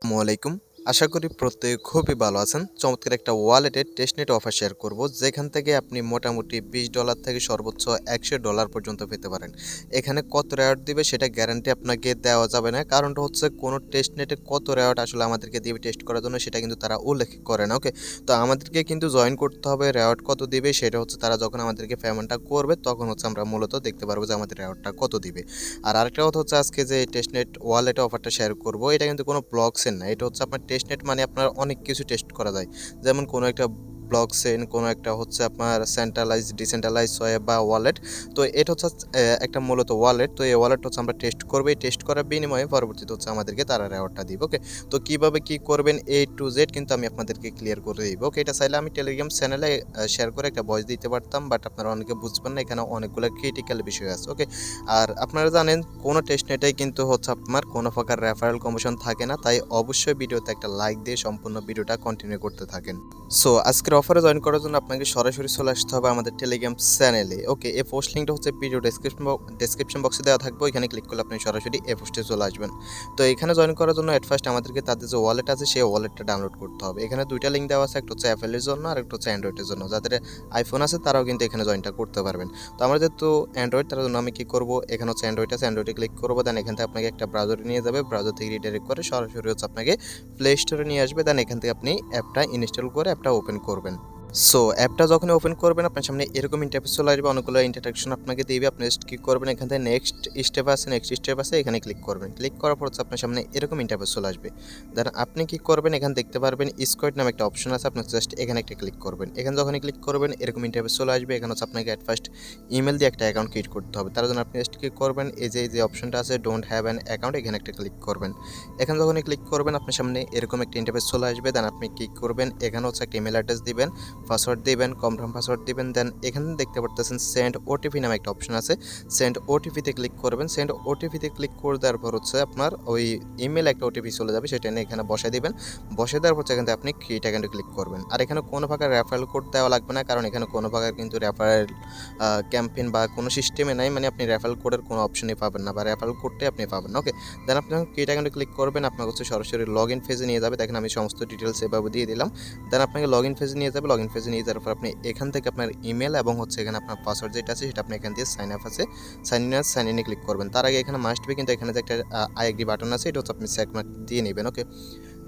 আসসালামু আলাইকুম। আশা করি প্রত্যেকে খুবই ভালো আছেন। চমৎকার একটা ওয়ালেটে টেস্টনেট অফার শেয়ার করব, যেখান থেকে আপনি মোটামুটি $20 থেকে সর্বোচ্চ $100 পর্যন্ত পেতে পারেন। এখানে কত রেওয়ার্ড দিবে সেটা গ্যারান্টি আপনাকে দেওয়া যাবে না। কারণটা হচ্ছে কোনো টেস্টনেটে কত রেওয়ার্ড আসলে আমাদেরকে দিবে টেস্ট করার জন্য সেটা কিন্তু তারা উল্লেখ করে না। ওকে? তো আমাদেরকে কিন্তু জয়েন করতে হবে, রেওয়ার্ড কত দিবে সেটা হচ্ছে তারা যখন আমাদেরকে পেমেন্টটা করবে তখন হচ্ছে আমরা মূলত দেখতে পারবো যে আমাদের রেওয়ার্ডটা কত দিবে। আর আরেকটা কথা হচ্ছে আজকে যে টেস্টনেট ওয়ালেটে অফারটা শেয়ার করব, এটা কিন্তু কোনো ব্লকচেন না। এটা হচ্ছে আপনার টেস্টনেট মানে আপনার অনেক কিছু টেস্ট করা যায়। যেমন কোনো একটা ব্লকচেন, কোনো একটা হচ্ছে আপনার সেন্ট্রালাইজড ডিসেন্ট্রালাইজড ওয়েব বা ওয়ালেট। তো এটা হচ্ছে একটা মূলত ওয়ালেট। তো এই ওয়ালেট হচ্ছে আমরা টেস্ট করব। এই টেস্ট করার বিনিময়ে পরবর্তীতে হচ্ছে আমাদেরকে তারা রেওয়ার্ডটা দিবে। ওকে? তো কিভাবে কি করবেন A to Z কিন্তু আমি আপনাদেরকে ক্লিয়ার করে দিব। ওকে? এটা চাইলে আমি টেলিগ্রাম চ্যানেলে শেয়ার করে একটা ভয়েস দিতে পারতাম, বাট আপনারা অনেকে বুঝবেন না, এখানে অনেকগুলো ক্রিটিক্যাল বিষয় আছে। ওকে? আর আপনারা জানেন কোনো টেস্টনেটেই কিন্তু হচ্ছে আপনার কোনো প্রকার রেফারেল কমিশন থাকে না, তাই অবশ্যই ভিডিওতে একটা লাইক দিয়ে সম্পূর্ণ ভিডিওটা কন্টিনিউ করতে থাকেন। সো আজকের অফারে জয়েন করার জন্য আপনাকে সরাসরি চলে আসতে হবে আমাদের টেলিগ্রাম চ্যানেলে। ওকে? এই পোস্ট লিঙ্কটা হচ্ছে ভিডিও ডেসক্রিপশন বক্সে দেওয়া থাকবে, এখানে ক্লিক করলে আপনি সরাসরি এই পোস্টে চলে আসবেন। তো এখানে জয়েন করার জন্য এট ফার্স্ট আমাদেরকে তাদের যে ওয়ালেট আছে সেই ওয়ালেটটা ডাউনলোড করতে হবে। এখানে দুইটা লিঙ্ক দেওয়া আছে, একটা হচ্ছে অ্যাপেলের জন্য আর একটা হচ্ছে অ্যান্ড্রয়েডের জন্য। যাদের আইফোন আছে তারাও কিন্তু এখানে জয়েনটা করতে পারবেন। তো আমরা যেহেতু অ্যান্ড্রয়েড, তার জন্য আমি কী করবো, এখানে হচ্ছে অ্যান্ড্রয়েড আছে, অ্যান্ড্রয়েডে ক্লিক করবো। দেন এখান থেকে আপনাকে একটা ব্রাউজারে নিয়ে যাবে, ব্রাউজার থেকে রিডাইরেক্ট করে সরাসরি হচ্ছে আপনাকে প্লে স্টোরে নিয়ে আসবে। দেন এখান থেকে আপনি অ্যাপটা ইনস্টল করে অ্যাপটা ওপেন করবেন। সো অ্যাপটা যখন ওপেন করবেন আপনার সামনে এরকম ইন্টারফেস চলে আসবে, অনেকগুলো ইন্টারঅ্যাকশন আপনাকে দিবে। আপনি জাস্ট কি করবেন, এখান থেকে নেক্সট স্টেপ আছে, এখানে ক্লিক করবেন। ক্লিক করার পর হচ্ছে আপনার সামনে এরকম ইন্টারফেস চলে আসবে। দেন আপনি কি করবেন, এখানে দেখতে পারবেন স্কোয়াড নামে একটা অপশন আছে, আপনি জাস্ট এখানে একটা ক্লিক করবেন। এখানে যখনই ক্লিক করবেন এরকম ইন্টারফেস চলে আসবে। এখানে হচ্ছে আপনাকে অ্যাট ফার্স্ট ইমেল দিয়ে একটা অ্যাকাউন্ট ক্রিয়েট করতে হবে। তার জন্য আপনি জাস্ট কি করবেন, এই যে অপশনটা আছে ডোন্ট হ্যাভ অ্যান অ্যাকাউন্ট, এখানে একটা ক্লিক করবেন। এখানে যখনই ক্লিক করবেন আপনার সামনে এরকম একটা ইন্টারফেস চলে আসবে। দেন আপনি কি করবেন, এখানে হচ্ছে একটা ইমেল অ্যাড্রেস দিবেন, পাসওয়ার্ড দিবেন, কনফার্ম পাসওয়ার্ড দিবেন। দেন এখানে দেখতে পারতেছেন সেন্ড ওটিপি নামে একটা অপশন আছে, সেন্ড ওটিপিতে ক্লিক করবেন। সেন্ড ওটিপিতে ক্লিক করে দেওয়ার পর হচ্ছে আপনার ওই ইমেল একটা ওটিপি চলে যাবে, সেটা নিয়ে এখানে বসাই দিবেন। বসে দেওয়ার পর এখান থেকে আপনি ক্রিয়েট অ্যাকাউন্টে ক্লিক করবেন। আর এখানে কোনো প্রকার রেফারেল কোড দেওয়া লাগবে না, কারণ এখানে কোনো প্রকার কিন্তু রেফারেল ক্যাম্পেইন বা কোনো সিস্টেমে নাই, মানে আপনি রেফারেল কোডের কোনো অপশনই পাবেন না, বা রেফারেল কোডটাই আপনি পাবেন না। ওকে? দেন আপনি ক্রিয়েট অ্যাকাউন্টে ক্লিক করবেন, আপনার হচ্ছে সরাসরি লগ ইন ফেজে নিয়ে যাবে। দেখেন আমি সমস্ত ডিটেলস এভাবে দিয়ে দিলাম। দেন আপনাকে লগ ইন ফেজে নিয়ে যাবে। লগ ইন ফেজে নিয়ে যাওয়ার পর আপনি এখান থেকে আপনার ইমেল এবং হচ্ছে এখানে আপনার পাসওয়ার্ড যেটা আছে সেটা আপনি এখান দিয়ে সাইন আপ আছে, সাইন ইনে ক্লিক করবেন। তার আগে এখানে মাস্ট বি কিন্তু এখানে যে একটা আই এগ্রি বাটন আছে, এটা হচ্ছে আপনি চেক মার্ক দিয়ে নেবেন। ওকে?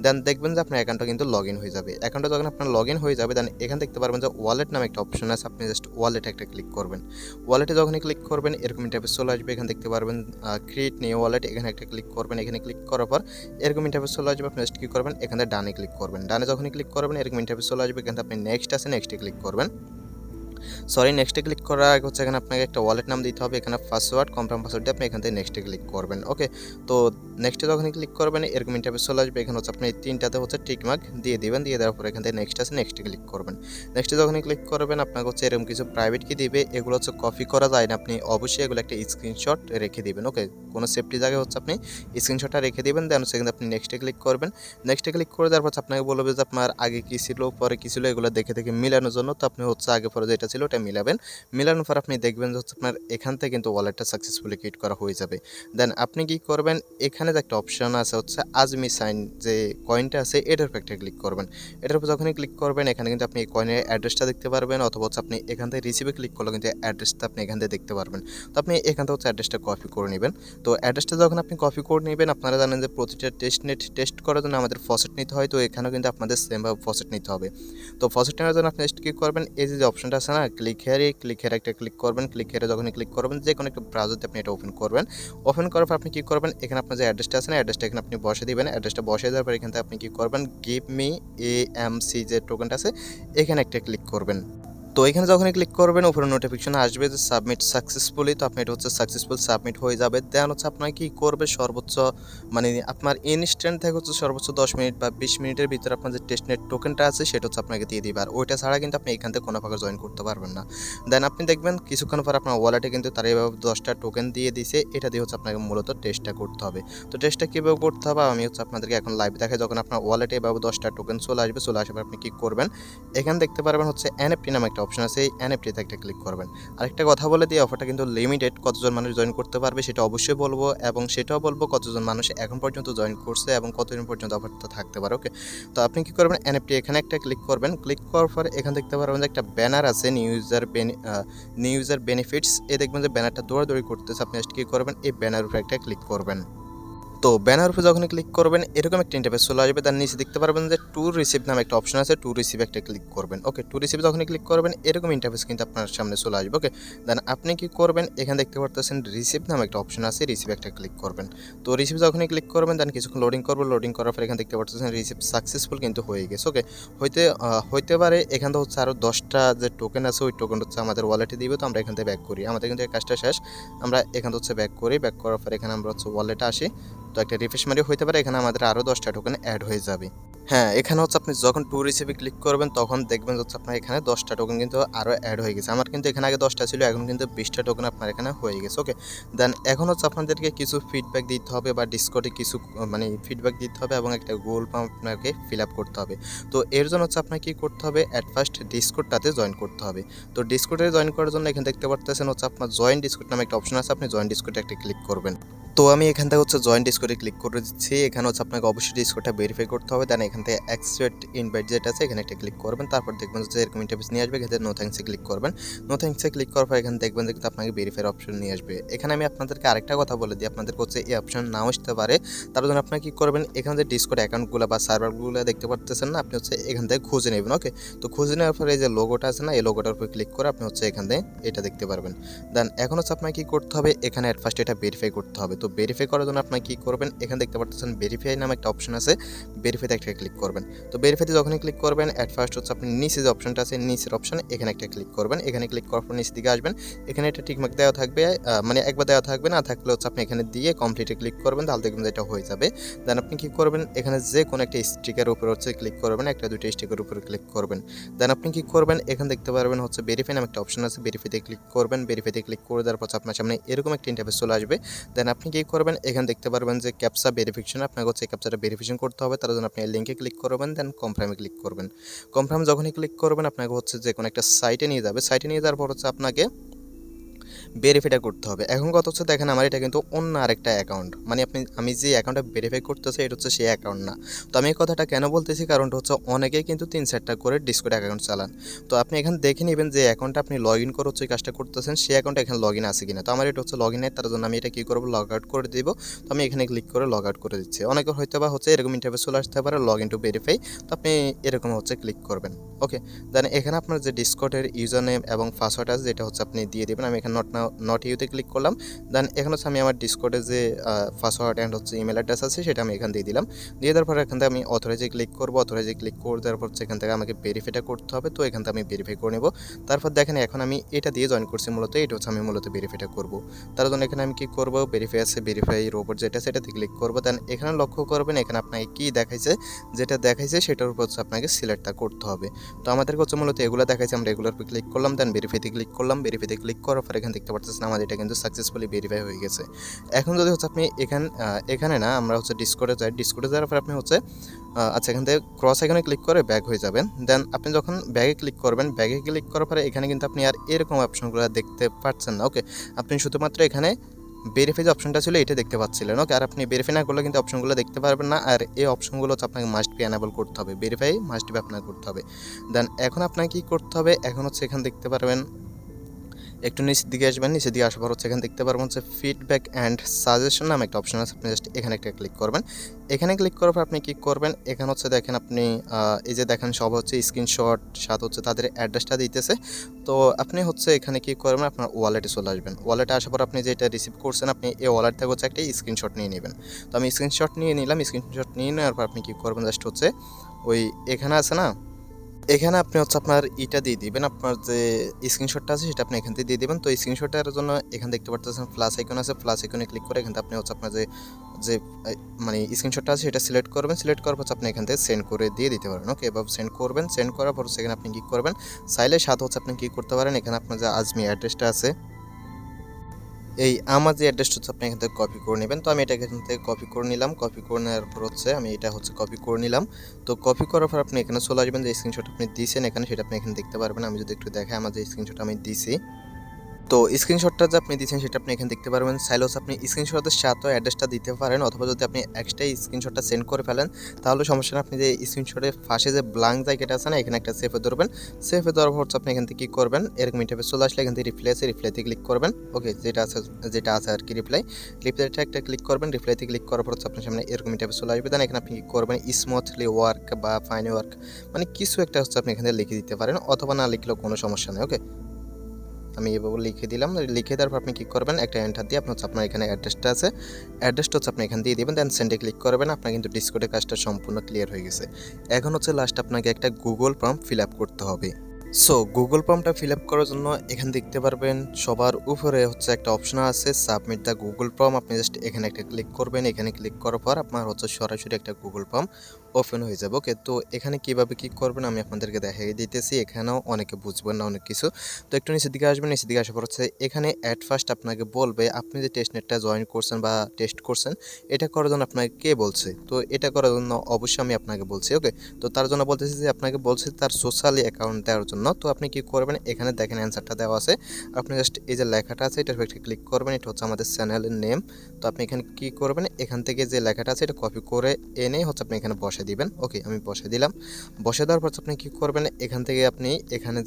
দেন দেখবেন যে আপনার অ্যাকাউন্টটা কিন্তু লগ ইন হয়ে যাবে। অ্যাকাউন্টটা যখন আপনার লগ ইন হয়ে যাবে দেন এখানে দেখতে পারবেন যে ওয়ালেট নামে একটা অপশন আছে, আপনি জাস্ট ওয়ালেটে একটা ক্লিক করবেন। ওয়ালেটে যখনই ক্লিক করবেন এরকম ইন্টারফেস চলে আসবে। এখানে দেখতে পারবেন ক্রিয়েট নিউ ওয়ালেট, এখানে একটা ক্লিক করবেন। এখানে ক্লিক করার পর এরকম ইন্টারফেস চলে আসবে। আপনি জাস্ট কী করবেন, এখানে ডানে ক্লিক করবেন। ডানে যখনই ক্লিক করবেন এরকম ইন্টারফেস চলে আসবে। এখানে আপনি নেক্সট আছে, নেক্সটে ক্লিক করবেন। নেক্সটে ক্লিক করার আগে হচ্ছে এখানে আপনাকে একটা ওয়ালেট নাম দিতে হবে, এখানে পাসওয়ার্ড, কনফার্ম পাসওয়ার্ড দিয়ে আপনি এখান থেকে নেক্সটে ক্লিক করবেন। ওকে? তো নেক্সটে যখনই ক্লিক করবেন এরকম ইন্টারফেস চলে আসবে। এখানে হচ্ছে আপনি তিনটাতে হচ্ছে টিক মার্ক দিয়ে দিবেন, দিয়ে দেওয়ার পর এখান থেকে নেক্সট আছে, নেক্সটে ক্লিক করবেন। নেক্সটে যখনই ক্লিক করবেন আপনাকে হচ্ছে এরকম কিছু প্রাইভেট কি দিবে, এগুলো হচ্ছে কপি করা যায় না, আপনি অবশ্যই এগুলো একটা স্ক্রিনশট রেখে দিবেন। ওকে? কোনো সেফটি জায়গায় হচ্ছে আপনি স্ক্রিনশটটা রেখে দিবেন। দেন হচ্ছে আপনি নেক্সটে ক্লিক করবেন। নেক্সটে ক্লিক করে দেওয়ার পর আপনাকে বলবে যে আপনার আগে কী ছিল পরে কী ছিল, এগুলো দেখে দেখে মিলানোর জন্য। তো আপনি হচ্ছে আগে পরে যেটা ছিল ওটা মিলাবেন। মিলানোর পর আপনি দেখবেন যে হচ্ছে আপনার এখান থেকে কিন্তু ওয়ালেটটা সাকসেসফুলি ক্রিয়েট করা হয়ে যাবে। দেন আপনি কি করবেন, এখানে যে একটা অপশন আছে হচ্ছে আজমি সাইন, যে কয়েনটা আছে এটার উপর একটা ক্লিক করবেন। এটার উপর যখনই ক্লিক করবেন এখানে কিন্তু আপনি এই কয়েনের অ্যাড্রেসটা দেখতে পারবেন, অথবা হচ্ছে আপনি এখান থেকে রিসিভে ক্লিক করলে কিন্তু অ্যাড্রেসটা আপনি এখান থেকে দেখতে পারবেন। তো আপনি এখান থেকে হচ্ছে অ্যাড্রেসটা কপি করে নেবেন। তো অ্যাড্রেসটা যখন আপনি কপি করে নেবেন, আপনারা জানেন যে প্রতিটা টেস্ট করার জন্য আমাদের ফসেট নিতে হয়, তো এখানেও কিন্তু আপনাদের সেমভাবে ফসেট নিতে হবে। তো ফসেট নেওয়ার জন্য আপনি জাস্ট কি করবেন, এই যে অপশনটা আছে না ক্লিক হেয়ারে, ক্লিক হেয়ারে একটা ক্লিক করবেন। ক্লিক হেয়ারে যখনই ক্লিক করবেন যে কোনো একটা ব্রাউজারতে আপনি এটা ওপেন করবেন। ওপেন করার পর আপনি কী করবেন, এখানে আপনার যে অ্যাড্রেসটা আছে না অ্যাড্রেসটা এখানে আপনি বসে দিবেন। অ্যাড্রেসটা বসে দেওয়ার পর এখান থেকে আপনি কী করবেন, গিভ মি AMC যে টোকেনটা আছে এখানে একটা ক্লিক করবেন। তো এখানে যখনই ক্লিক করবেন উপরে নোটিফিকেশন আসবে যে সাবমিট সাকসেসফুলি, তো আপনি এটা হচ্ছে সাকসেসফুল সাবমিট হয়ে যাবে। দেন হচ্ছে আপনাকে কী করবে, সর্বোচ্চ মানে আপনার ইনস্ট্যান্ট থেকে হচ্ছে সর্বোচ্চ 10 মিনিট বা 20 মিনিটের ভিতরে আপনার যে টেস্টনেট টোকেনটা আছে সেটা হচ্ছে আপনাকে দিয়ে দিবে। আর ওইটা ছাড়া কিন্তু আপনি এখান থেকে কোনো প্রকার জয়েন করতে পারবেন না। দেন আপনি দেখবেন কিছুক্ষণ পর আপনার ওয়ালেটে কিন্তু তারা এভাবে 10টা টোকেন দিয়ে দিছে, এটা দিয়ে হচ্ছে আপনাকে মূলত টেস্টটা করতে হবে। তো টেস্টটা কীভাবে করতে হবে আমি হচ্ছে আপনাদেরকে এখন লাইভ দেখাই। যখন আপনার ওয়ালেটে এভাবে 10টা টোকেন চলে আসবে, চলে আসার পর আপনি কী করবেন, এখানে দেখতে পারবেন হচ্ছে NFT নামে একটা অপশন আছে, এই এনএফটিতে একটা ক্লিক করবেন। আরেকটা কথা বলে দিই, অফারটা কিন্তু লিমিটেড, কতজন মানুষ জয়েন করতে পারবে সেটা অবশ্যই বলবো, এবং সেটাও বলবো কতজন মানুষ এখন পর্যন্ত জয়েন করছে এবং কতদিন পর্যন্ত অফারটা থাকতে পারে। ওকে, তো আপনি কি করবেন, এনএফটি এখানে একটা ক্লিক করবেন। ক্লিক করার পর এখানে দেখতে পারবেন যে একটা ব্যানার আছে, নিউ ইউজার বেনিফিটস, এ দেখবেন যে ব্যানারটা দৌড়াদৌড়ি করতেছে। আপনি জাস্ট কি করবেন, এই ব্যানার উপরে একটা ক্লিক করবেন। তো ব্যানার উপরে যখনই ক্লিক করবেন এরকম একটা ইন্টারফেস চলে আসবে। তার নিচে দেখতে পারবেন যে টু রিসিভ নামে একটা অপশন আছে, টু রিসিভ একটা ক্লিক করবেন। ওকে, টু রিসিভ যখনই ক্লিক করবেন এরকম ইন্টারফেস কিন্তু আপনার সামনে চলে আসবে। ওকে, দেন আপনি কি করবেন, এখানে দেখতে পারতেছেন রিসিভ নামে একটা অপশন আছে, রিসিভ একটা ক্লিক করবেন। তো রিসিভ যখনই ক্লিক করবেন দেন কিছুক্ষণ লোডিং করবো, লোডিং করার পর এখানে দেখতে পারতেছেন রিসিভ সাকসেসফুল কিন্তু হয়ে গেছে। ওকে, হইতে পারে এখান থেকে হচ্ছে আরও 10টা যে টোকেন আছে, ওই টোকেন হচ্ছে আমাদের ওয়ালেটে দিবে। তো আমরা এখান থেকে ব্যাক করি, আমাদের কিন্তু এই কাজটা শেষ। আমরা এখান থেকে হচ্ছে ব্যাক করি, ব্যাক করার পর এখানে আমরা হচ্ছে ওয়ালেটে আসি। তো একটা রিফ্রেশ মারি হইতে পারে এখানে আমাদের আরও 10টা টোকেন অ্যাড হয়ে যাবে। হ্যাঁ, এখানে হচ্ছে আপনি যখন টু রিসিভে ক্লিক করবেন তখন দেখবেন হচ্ছে আপনার এখানে 10টা টোকেন কিন্তু আরও অ্যাড হয়ে গেছে। আমার কিন্তু এখানে আগে 10টা ছিল, এখন কিন্তু 20টা টোকেন আপনার এখানে হয়ে গেছে। ওকে, দেন এখন হচ্ছে আপনাদেরকে কিছু ফিডব্যাক দিতে হবে বা ডিসকর্ডে কিছু মানে ফিডব্যাক দিতে হবে এবং একটা গুগল ফর্ম আপনাকে ফিল আপ করতে হবে। তো এর জন্য হচ্ছে আপনাকে কী করতে হবে, অ্যাট ফার্স্ট ডিসকর্ডটাতে জয়েন করতে হবে। তো ডিসকর্ডে জয়েন করার জন্য এখানে দেখতে পারতেছেন হচ্ছে আপনার জয়েন ডিসকর্ড নামে একটা অপশন আছে, আপনি জয়েন ডিসকর্ডে একটা ক্লিক করবেন। তো আমি এখান থেকে হচ্ছে জয়েন ডিসকর্ডে ক্লিক করে দিচ্ছি। এখানে হচ্ছে আপনাকে অবশ্যই ডিসকর্ডটা ভেরিফাই করতে হবে। দেন এখান থেকে অ্যাকসেপ্ট ইনভাইট যেটা আছে এখানে একটা ক্লিক করবেন। তারপর দেখবেন হচ্ছে এরকম ইন্টারফেস নিয়ে আসবে, এখান থেকে নো থ্যাঙ্কসে ক্লিক করবেন। নো থ্যাঙ্কসে ক্লিক করার পর এখানে দেখবেন যে কিন্তু আপনাকে ভেরিফাইয়ের অপশন নিয়ে আসবে। এখানে আমি আপনাদেরকে আরেকটা কথা বলে দিই, আপনাদেরকে হচ্ছে এই অপশন নাও আসতে পারে। তার জন্য আপনাকে কী করবেন, এখানে যে ডিসকর্ড অ্যাকাউন্টগুলো বা সার্ভারগুলো দেখতে পারতেছেন না, আপনি হচ্ছে এখান থেকে খুঁজে নেবেন। ওকে, তো খুঁজে নেওয়ার পরে এই যে লোগোটা আছে না, এই লোগোটার উপর ক্লিক করে আপনি হচ্ছে এখান থেকে এটা দেখতে পারবেন। দেন এখন হচ্ছে আপনাকে কী করতে হবে, এখানে অ্যাট ফার্স্ট এটা ভেরিফাই করতে হবে। তো ভেরিফাই করার জন্য আপনার কী করবেন, এখানে দেখতে পাচ্ছেন ভেরিফাই নামে একটা অপশন আছে, ভেরিফাইতে একটা ক্লিক করবেন। তো ভেরিফাইতে যখনই ক্লিক করবেন অ্যাট ফার্স্ট হচ্ছে আপনি নিচে যে অপশনটা আছে, নিচের অপশনে এখানে একটা ক্লিক করবেন। এখানে ক্লিক করার পর নিচের দিকে আসবেন, এখানে এটা টিকমার্ক দেওয়া থাকবে, মানে একবার দেওয়া থাকবে, না থাকলে হচ্ছে আপনি এখানে দিয়ে কমপ্লিটে ক্লিক করবেন, তাহলে দেখবেন যে এটা হয়ে যাবে। দেন আপনি কী করবেন, এখানে যে কোনো একটা স্টিকার উপর হচ্ছে ক্লিক করবেন, একটা দুইটা স্টিকার উপরে ক্লিক করবেন। দেন আপনি কী করবেন, এখানে দেখতে পারবেন হচ্ছে ভেরিফাই নামে একটা অপশন আছে, ভেরিফাইতে ক্লিক করবেন। ভেরিফাইতে ক্লিক করে দেওয়ার পর আপনার সামনে এরকম একটা ইন্টারফেস চলে আসবে। দেন আপনি কী করবেন, এখানে দেখতে পারবেন যে ক্যাপচা ভেরিফিকেশন, আপনাকে হচ্ছে ক্যাপচাটা ভেরিফিকেশন করতে হবে। তার জন্য আপনি লিঙ্কে ক্লিক করবেন, দেন কনফার্মে ক্লিক করবেন। কনফার্ম যখনই ক্লিক করবেন আপনাকে হচ্ছে যে কোনো একটা সাইটে নিয়ে যাবে। সাইটে নিয়ে যাওয়ার পর হচ্ছে আপনাকে ভেরিফাইটা করতে হবে। এখন কথা হচ্ছে দেখেন আমার এটা কিন্তু অন্য আরেকটা অ্যাকাউন্ট, মানে আমি যে অ্যাকাউন্টটা ভেরিফাই করতেছি এটা হচ্ছে সেই অ্যাকাউন্ট না। তো আমি এই কথাটা কেন বলতেছি, কারণটা হচ্ছে অনেকেই কিন্তু 3-4টা করে ডিসকর্ড অ্যাকাউন্ট চালান। তো আপনি এখানে দেখে নেবেন যে অ্যাকাউন্টটা আপনি লগ ইন করে হচ্ছে কাজটা করতেছেন সেই অ্যাকাউন্টটা এখানে লগ ইন আছে কিনা। তো আমার এটা হচ্ছে লগ ইন নেই, তার জন্য আমি এটা কী করবো, লগ আউট করে দিব। তো আমি এখানে ক্লিক করে লগ আউট করে দিচ্ছি। অনেকের হয়তো বা হচ্ছে এরকম ইন্টারফেস চলে আসতে পারে, লগ ইন টু ভেরিফাই। তো আপনি এরকম হচ্ছে ক্লিক করবেন। ওকে, দেন এখানে আপনার যে ডিসকর্ডের ইউজার নেম এবং পাসওয়ার্ড আছে যেটা হচ্ছে আপনি দিয়ে দেবেন। আমি এখানে নট ইউতে ক্লিক করলাম। দেন এখানে হচ্ছে আমি আমার ডিসকর্ডে যে পাসওয়ার্ড অ্যান্ড হচ্ছে ইমেল অ্যাড্রেস আছে সেটা আমি এখানে দিয়ে দিলাম। দিয়ে দেওয়ার পর এখান থেকে আমি অথরাইজে ক্লিক করবো। অথরাইজে ক্লিক করে দেওয়ার পর এখান থেকে আমাকে ভেরিফাইটা করতে হবে। তো এখান থেকে আমি ভেরিফাই করে নেব। তারপর দেখেন এখন আমি এটা দিয়ে জয়েন করছি, মূলত এটা হচ্ছে আমি মূলত ভেরিফাইটা করব। তার জন্য এখানে আমি কী করবো, ভেরিফাই আছে, ভেরিফাই রোবট যেটা সেটাতে ক্লিক করবো। দেন এখানে লক্ষ্য করবেন এখানে আপনাকে কী দেখাইছে, যেটা দেখাইছে সেটার উপর হচ্ছে আপনাকে সিলেক্টটা করতে হবে। তো আমাদের হচ্ছে মূলত এগুলো দেখাইছে, আমরা এগুলোর উপর ক্লিক করলাম। দেন ভেরিফাইতে ক্লিক করলাম। ভেরিফাইতে ক্লিক করার পর এখানে দেখতে পাচ্ছেন আমাদের এটা কিন্তু সাকসেসফুলি ভেরিফাই হয়ে গেছে। এখন যদি হচ্ছে আপনি এখানে না, আমরা হচ্ছে ডিসকর্ডে যাই। ডিসকর্ডে যাওয়ার পর আপনি হচ্ছে আচ্ছা এখান থেকে ক্রস আইকনে ক্লিক করে ব্যাক হয়ে যাবেন। দেন আপনি যখন ব্যাগে ক্লিক করবেন, ব্যাগে ক্লিক করার পরে এখানে কিন্তু আপনি আর এরকম অপশনগুলো দেখতে পাচ্ছেন না। ওকে, আপনি শুধুমাত্র এখানে ভেরিফাই যে অপশনটা ছিল এটা দেখতে পাচ্ছিলেন। ওকে, আর আপনি ভেরিফাই না করলে কিন্তু অপশনগুলো দেখতে পারবেন না। আর এই অপশনগুলো হচ্ছে আপনাকে মাস্ট বি এনাবল করতে হবে, ভেরিফাই মাস্ট বি আপনাকে করতে হবে। দেন এখন আপনাকে কী করতে হবে, এখন হচ্ছে এখানে দেখতে পারবেন একটু নিচের দিকে আসবেন। নিচের দিকে আসার পর হচ্ছে এখানে দেখতে পারবেন হচ্ছে ফিডব্যাক অ্যান্ড সাজেশন নামে একটা অপশন আছে, আপনি জাস্ট এখানে একটা ক্লিক করবেন। এখানে ক্লিক করার পর আপনি কী করবেন, এখানে হচ্ছে দেখেন আপনি এই যে দেখেন সব হচ্ছে স্ক্রিনশট সাথে হচ্ছে তাদের অ্যাড্রেসটা দিতেছে। তো আপনি হচ্ছে এখানে কী করবেন, আপনার ওয়ালেটে চলে আসবেন। ওয়ালেটে আসার পর আপনি যেটা রিসিভ করছেন আপনি এই ওয়ালেট থেকে হচ্ছে একটা স্ক্রিনশট নিয়ে নেবেন। তো আমি স্ক্রিনশট নিয়ে নিলাম। স্ক্রিনশট নিয়ে নেওয়ার পর আপনি কী করবেন, জাস্ট হচ্ছে ওই এখানে আছে না, এখানে আপনি হচ্ছে আপনার ইটা দিয়ে দিবেন, আপনার যে স্ক্রিনশটটা আছে সেটা আপনি এখান থেকে দিয়ে দিবেন। তো স্ক্রিনশটের জন্য এখানে দেখতে পাচ্ছেন প্লাস আইকন আছে, প্লাস আইকনে ক্লিক করে এখান থেকে আপনি হচ্ছে আপনার যে মানে স্ক্রিনশটটা আছে সেটা সিলেক্ট করবেন। সিলেক্ট করার পর আপনি এখান থেকে সেন্ড করে দিয়ে দিতে পারেন। ওকে, এভাবে সেন্ড করবেন। সেন্ড করার পর সেখানে আপনি কী করবেন, চাইলে সাথে হচ্ছে আপনি কী করতে পারেন, এখানে আপনার যে আজমি অ্যাড্রেসটা আছে এই আমার যে অ্যাড্রেসটা হচ্ছে আপনি এখান থেকে কপি করে নেবেন। তো আমি এটা এখান থেকে কপি করে নিলাম। কপি করে নেওয়ার পর হচ্ছে আমি এটা হচ্ছে কপি করে নিলাম। তো কপি করার পর আপনি এখানে চলে আসবেন, যে স্ক্রিনশট আপনি দিয়েছেন এখানে সেটা আপনি এখানে দেখতে পারবেন। আমি যদি একটু দেখাই আমার যে স্ক্রিনশট আমি দিছি, তো স্ক্রিনশটটা যে আপনি দিয়েছেন সেটা আপনি এখানে দেখতে পারবেন। চাইলে হচ্ছে আপনি স্ক্রিনশটের সাথেও অ্যাড্রেসটা দিতে পারেন, অথবা যদি আপনি এক্সট্রা স্ক্রিনশটটা সেন্ড করে ফেলেন তাহলে সমস্যা নেই। আপনি যে স্ক্রিনশটের পাশে যে ব্ল্যাঙ্ক জায়গাটা আছে না, এখানে একটা সেভে ধরবেন। সেভে দেওয়ার পর হচ্ছে আপনি এখান থেকে কী করবেন, এরকম ইন্টারফেস চলে আসলে এখান থেকে রিপ্লাই আছে, রিপ্লাইতে ক্লিক করবেন। ওকে, যেটা আছে আর কি রিপ্লাইটা একটা ক্লিক করবেন। রিপ্লাইতে ক্লিক করার পর হচ্ছে আপনার সামনে এরকম ইন্টারফেস চলে আসবে। দেন এখানে আপনি কী করবেন, স্মুথলি ওয়ার্ক বা ফাইন ওয়ার্ক মানে কিছু একটা হচ্ছে আপনি এখানে লিখে দিতে পারেন, অথবা না লিখলেও কোনো সমস্যা নেই। ওকে, আমি এভাবে লিখে দিলাম। লিখে দেওয়ার পর আপনি কী করবেন, একটা এন্টার দিয়ে আপনার হচ্ছে আপনার এখানে অ্যাড্রেসটা আছে, অ্যাড্রেসটা হচ্ছে আপনি এখানে দিয়ে দেবেন। দেন সেন্ডে ক্লিক করবেন। আপনার কিন্তু ডিসকর্ডের কাজটা সম্পূর্ণ ক্লিয়ার হয়ে গেছে। এখন হচ্ছে লাস্ট আপনাকে একটা গুগল ফর্ম ফিল আপ করতে হবে। সো গুগল ফর্মটা ফিল আপ করার জন্য এখানে দেখতে পারবেন সবার উপরে হচ্ছে একটা অপশন আছে সাবমিট দ্য গুগল ফর্ম। আপনি জাস্ট এখানে একটা ক্লিক করবেন। এখানে ক্লিক করার পর আপনার হচ্ছে সরাসরি একটা গুগল ফর্ম ওপেন হয়ে যাবে। ওকে, তো এখানে কীভাবে কী করবেন আমি আপনাদেরকে দেখিয়ে দিতেছি। এখানেও অনেকে বুঝবেন না অনেক কিছু, তো একটু নিচের দিকে আসবেন। নিচের দিকে আসার পর হচ্ছে এখানে অ্যাট ফার্স্ট আপনাকে বলবে আপনি যে টেস্টনেটটা জয়েন করছেন বা টেস্ট করছেন এটা করার জন্য আপনাকে কে বলছে। তো এটা করার জন্য অবশ্যই আমি আপনাকে বলছি। ওকে, তো তার জন্য বলতেছি যে আপনাকে বলছে তার সোশ্যাল অ্যাকাউন্ট দেওয়ার জন্য। তো আপনি কি করবেন, এখানে দেখেন অ্যান্সারটা দেওয়া আছে। আপনি জাস্ট এই যে লেখাটা আছে এটার একটা ক্লিক করবেন। এটা হচ্ছে আমাদের চ্যানেলের নেম। তো আপনি এখানে কি করবেন, এখান থেকে যে লেখাটা আছে এটা কপি করে এনে হচ্ছে আপনি এখানে বসে দিবেন। ওকে, আমি বসে দিলাম। বসে দেওয়ার পর আপনি কি করবেন, এখান থেকে আপনি এখানে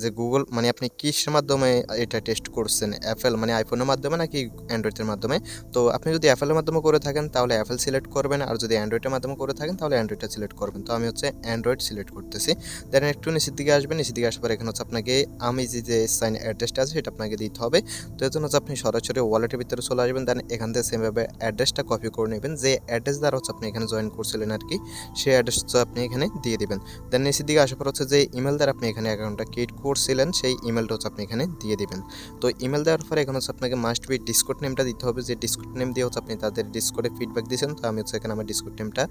যে গুগল মানে আপনি কিসের মাধ্যমে এটা টেস্ট করছেন, অ্যাপেল মানে আইফোনের মাধ্যমে নাকি অ্যান্ড্রয়েডের মাধ্যমে। তো আপনি যদি অ্যাপেলের মাধ্যমে করে থাকেন তাহলে অ্যাপেল সিলেক্ট করবেন, আর যদি অ্যান্ড্রয়েডের মাধ্যমে করে থাকেন তাহলে অ্যান্ড্রয়েডটা সিলেক্ট করবেন। তো আমি হচ্ছে অ্যান্ড্রয়েড সিলেক্ট করতেছি। দেন একটু নিচের দিকে আসবেন। নিচের দিকে আসার পর এখানে হচ্ছে আপনাকে আমেজি যে সাইন অ্যাড্রেসটা আছে সেটা আপনাকে দিতে হবে। তো এর জন্য হচ্ছে আপনি সরাসরি ওয়ালেটের ভিতরে চলে আসবেন। দেন এখান থেকে সেমভাবে অ্যাড্রেসটা কপি করে নেবেন, যে অ্যাড্রেস দ্বারা হচ্ছে আপনি এখানে জয়েন করছিলেন আর কি, সেই অ্যাড্রেসটা আপনি এখানে দিয়ে দিবেন। দেন নিচের দিকে আসার পর হচ্ছে যে ইমেল দ্বারা আপনি এখানে অ্যাকাউন্টটা ক্রিয়েট করছিলেন সেই ইমেলটা হচ্ছে আপনি এখানে দিয়ে দিবেন। তো ইমেল দেওয়ার পরে এখন হচ্ছে আপনাকে মাস্ট বি ডিসকর্ড নেমটা দিতে হবে, যে ডিসকর্ড নেম দিয়ে হচ্ছে আপনি তাদের ডিসকর্ডে ফিডব্যাক দিয়েছেন। তো আমি হচ্ছে এখানে আমার ডিসকর্ড নেমটা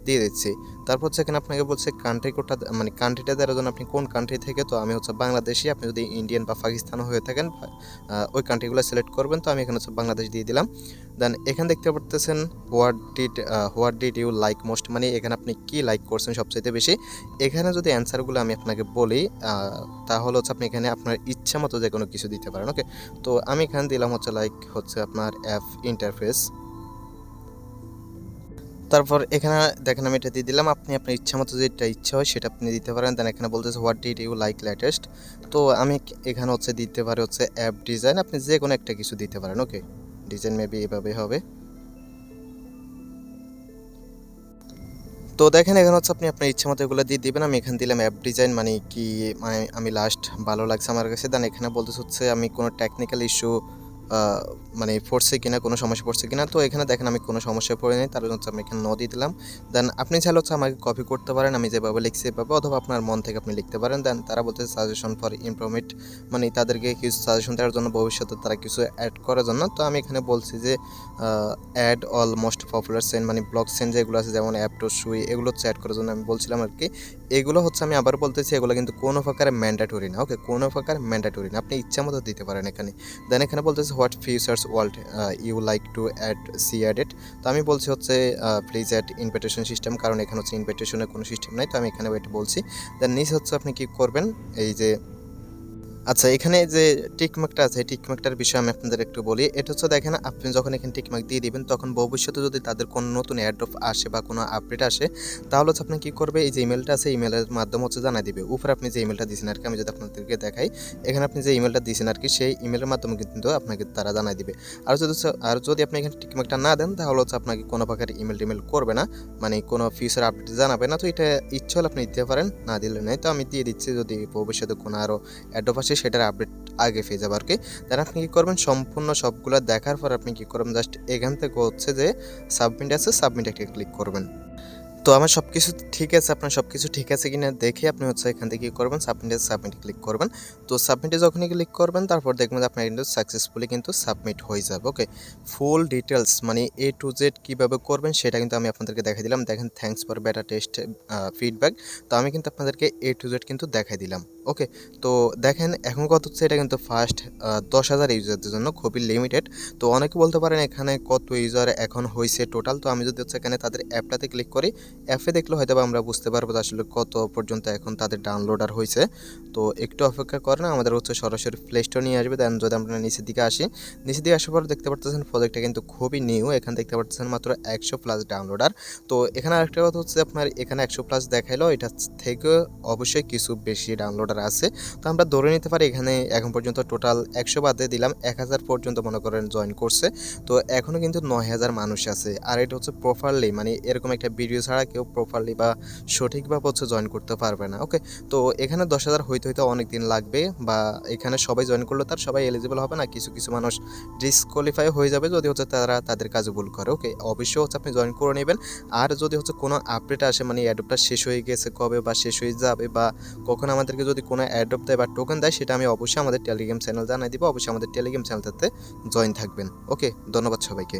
দিয়ে দিচ্ছি। তারপর হচ্ছে এখানে আপনাকে বলছে কান্ট্রি কোডটা মানে কান্ট্রিটা দেওয়ার জন্য আপনি কোন কান্ট্রি থেকে। তো আমি হচ্ছে বাংলাদেশি, আপনি যদি ইন্ডিয়ান বা পাকিস্তানও হয়ে থাকেন ওই কান্ট্রিগুলো সিলেক্ট করবেন। তো আমি এখানে হচ্ছে বাংলাদেশ দিয়ে দিলাম। দেন এখানে দেখতে পারতেছেন what did you like most, মানে এখানে আপনি কি লাইক করছেন সবচেয়ে বেশি। এখানে যদি অ্যান্সারগুলো আমি আপনাকে বলি তাহলে হচ্ছে আপনি এখানে আপনার ইচ্ছা মতো যে কোনো কিছু দিতে পারেন। ওকে, তো আমি এখানে দিলাম হচ্ছে লাইক হচ্ছে আপনার অ্যাপ ইন্টারফেস। তারপর এখানে দেখেন আমি এটা দিয়ে দিলাম। আপনি আপনার ইচ্ছা মতো যেটা ইচ্ছা হয় সেটা আপনি দিতে পারেন। দেন এখানে বলতেছে what did you like latest. তো আমি এখানে হচ্ছে দিতে পারি হচ্ছে অ্যাপ ডিজাইন, আপনি যে কোনো একটা কিছু দিতে পারেন। ওকে, ডিজাইন মেবি এভাবে হবে। তো দেখেন এখানে হচ্ছে আপনি আপনার ইচ্ছা মতো এগুলো দিয়ে দিবেন। আমি এখানে দিলাম অ্যাপ ডিজাইন মানে কি, মানে আমি লাস্ট ভালো লাগছে আমার কাছে। দেন এখানে বলতেছে হচ্ছে আমি কোনো টেকনিক্যাল ইস্যু মানে পড়ছে কিনা, কোনো সমস্যা পড়ছে কিনা। তো এখানে দেখেন আমি কোনো সমস্যায় পড়ে নিই, তার জন্য হচ্ছে আমি এখানে দিয়ে দিলাম। দেন আপনি চাইলে হচ্ছে আমাকে কপি করতে পারেন, আমি যেভাবে লিখছি এভাবে, অথবা আপনার মন থেকে আপনি লিখতে পারেন। দেন তারা বলতেছে সাজেশন ফর ইমপ্রুভমেন্ট, মানে তাদেরকে কিছু সাজেশন দেওয়ার জন্য, ভবিষ্যতে তারা কিছু অ্যাড করার জন্য। তো আমি এখানে বলছি যে add all most popular chain মানে ব্লক চেইন যেগুলো আছে যেমন অ্যাপ টু সুই, এগুলো হচ্ছে অ্যাড করার জন্য আমি বলছিলাম আর কি। এগুলো হচ্ছে আমি আবার বলতেছি এগুলো কিন্তু কোনো প্রকার ম্যান্ডেটরি না। ওকে, কোনো প্রকার ম্যান্ডেটরি না, আপনি ইচ্ছা মতো দিতে পারেন এখানে। দেন এখানে বলতেছে what features would you like to add added. তো আমি বলছি হচ্ছে প্লিজ অ্যাড ইনভিটেশন সিস্টেম, কারণ এখানে হচ্ছে ইনভিটেশনের কোনো সিস্টেম নাই। তো আমি এখানে ওইটা বলছি। দেন নিচে হচ্ছে আপনি কি করবেন, এই যে আচ্ছা এখানে যে টিকমার্কটা আছে, টিকমার্কটার বিষয়ে আমি আপনাদের একটু বলি। এটা হচ্ছে দেখেন আপনি যখন এখানে টিকমার্ক দিয়ে দিবেন তখন ভবিষ্যতে যদি তাদের কোনো নতুন এয়ারড্রপ আসে বা কোনো আপডেট আসে তাহলে হচ্ছে আপনি কী করবে, এই যে ইমেলটা আছে ইমেলের মাধ্যমে হচ্ছে জানাই দিবে। উপরে আপনি যে ইমেলটা দিয়েছেন আর কি, আমি যদি আপনাদেরকে দেখাই, এখানে আপনি যে ইমেলটা দিয়েছেন আর কি সেই ইমেলের মাধ্যমে কিন্তু আপনাকে তারা জানাই দিবে। আর যদি আপনি এখানে টিকমার্কটা না দেন তাহলে হচ্ছে আপনাকে কোনো প্রকার টিমেল করবে না, মানে কোনো ফিউচার আপডেট জানাবে না। তো এটা ইচ্ছে হলে আপনি দিতে পারেন, না দিলে নেই। তো আমি দিয়ে দিচ্ছি, যদি ভবিষ্যতে কোনো আরও অ্যাড্রপ আসে সেটার আপডেট আগে পেয়ে যাবে আর কি। দেন আপনি কী করবেন, সম্পূর্ণ সবগুলো দেখার পর আপনি কী করবেন, জাস্ট এখান থেকে হচ্ছে যে সাবমিট আছে সাবমিট একটা ক্লিক করবেন। তো আমার সব কিছু ঠিক আছে, আপনার সব কিছু ঠিক আছে কিনা দেখে আপনি হচ্ছে এখান থেকে কী করবেন, সাবমিটে ক্লিক করবেন। তো সাবমিটে যখনই ক্লিক করবেন তারপর দেখবেন যে আপনার কিন্তু সাকসেসফুলি কিন্তু সাবমিট হয়ে যাবে। ওকে, ফুল ডিটেলস মানে A to Z কীভাবে করবেন সেটা কিন্তু আমি আপনাদেরকে দেখাই দিলাম। দেখেন থ্যাঙ্কস ফর বেটা টেস্ট ফিডব্যাক। তো আমি কিন্তু আপনাদেরকে A to Z কিন্তু দেখাই দিলাম। ওকে, তো দেখেন এখন কত হচ্ছে, এটা কিন্তু ফার্স্ট 10,000 ইউজারদের জন্য খুবই লিমিটেড। তো অনেকে বলতে পারেন এখানে কত ইউজার এখন হয়েছে টোটাল। তো আমি যদি হচ্ছে এখানে তাদের অ্যাপটাতে ক্লিক করি, অ্যাপে দেখলে হয়তো আমরা বুঝতে পারবো যে আসলে কত পর্যন্ত এখন তাদের ডাউনলোডার হয়েছে। তো একটু অপেক্ষা করেন, আমাদের হচ্ছে সরাসরি প্লে স্টোর নিয়ে আসবে। দেন যদি আমরা নিচের দিকে আসি, নিচের দিকে আসার পর দেখতে পাচ্ছেন প্রজেক্টটা কিন্তু খুবই নিউ। এখানে দেখতে পাচ্ছেন মাত্র 100+ ডাউনলোডার। তো এখানে আরেকটা কথা হচ্ছে, আপনার এখানে 100+ দেখাইলো, এটা থেকে অবশ্যই কিছু বেশি ডাউনলোডার আছে। তো আমরা ধরে নিতে পারি এখানে এখন পর্যন্ত টোটাল 100 বাদে দিলাম 1000 পর্যন্ত মনে করেন জয়েন করছে। তো এখনও কিন্তু 9000 মানুষ আছে। আর এটা হচ্ছে প্রপারলি মানে এরকম একটা ভিডিও ছাড়া কেউ প্রপারলি বা সঠিকভাবে হচ্ছে জয়েন করতে পারবে না। ওকে, তো এখানে 10,000 হইতে অনেক দিন লাগবে, বা এখানে সবাই জয়েন করলে তার সবাই এলিজিবল হবে না, কিছু কিছু মানুষ ডিসকোয়ালিফাই হয়ে যাবে যদি হচ্ছে তারা তাদের কাজে ভুল করে। ওকে, অবশ্যই হচ্ছে আপনি জয়েন করে নেবেন। আর যদি হচ্ছে কোনো আপডেট আসে মানে অ্যাডপটা শেষ হয়ে গেছে কবে বা শেষ হয়ে যাবে, বা কখন আমাদেরকে যদি কোনো অ্যাডপ দেয় বা টোকেন দেয়, সেটা আমি অবশ্যই আমাদের টেলিগ্রাম চ্যানেল জানাই দিব। অবশ্যই আমাদের টেলিগ্রাম চ্যানেলটাতে জয়েন থাকবেন। ওকে, ধন্যবাদ সবাইকে।